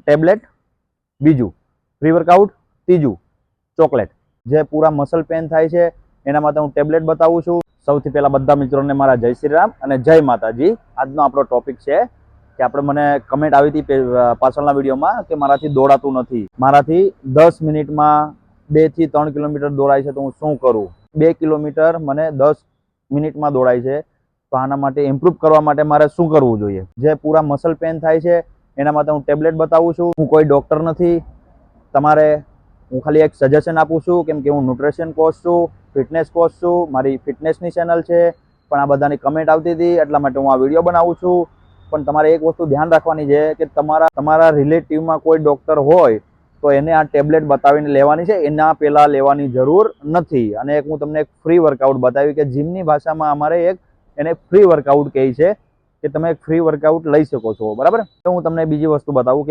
Tablet, બીજું pre workout, ત્રીજું chocolate. જે પૂરા મસલ પેન થાય છે એના માટે હું ટેબ્લેટ બતાવું છું. સૌથી પહેલા બધા મિત્રોને મારા જય શ્રી રામ અને જય માતાજી. આજનો આપણો ટોપિક છે કે મને કમેન્ટ આવી હતી પાછળના વિડીયોમાં કે મારાથી દોડાતું નથી. મારાથી 10 મિનિટમાં 2 થી 3 કિલોમીટર દોડાય છે, તો હું શું કરું? 2 કિલોમીટર મને 10 મિનિટમાં દોડાય છે, તો આના માટે ઇમ્પ્રૂવ કરવા માટે મારે શું કરવું જોઈએ? જે પૂરા મસલ પેન થાય છે એના માટે હું ટેબ્લેટ બતાવું છું. હું કોઈ ડૉક્ટર નથી. તમારે હું ખાલી એક સજેશન આપું છું, કેમ કે હું ન્યુટ્રિશન કોચ છું, ફિટનેસ કોચ છું. મારી ફિટનેસની ચેનલ છે, પણ આ બધાની કમેન્ટ આવતી હતી એટલા માટે હું આ વિડીયો બનાવું છું. પણ તમારે એક વસ્તુ ધ્યાન રાખવાની છે કે તમારા રિલેટિવમાં કોઈ ડૉક્ટર હોય તો એને આ ટેબ્લેટ બતાવીને લેવાની છે, એના પહેલાં લેવાની જરૂર નથી. અને એક હું તમને એક ફ્રી વર્કઆઉટ બતાવી કે જીમની ભાષામાં અમારે એને ફ્રી વર્કઆઉટ કહે છે કે તમે એક ફ્રી વર્કઆઉટ લઈ શકો છો. બરાબર. તો હું તમને બીજી વસ્તુ બતાવું કે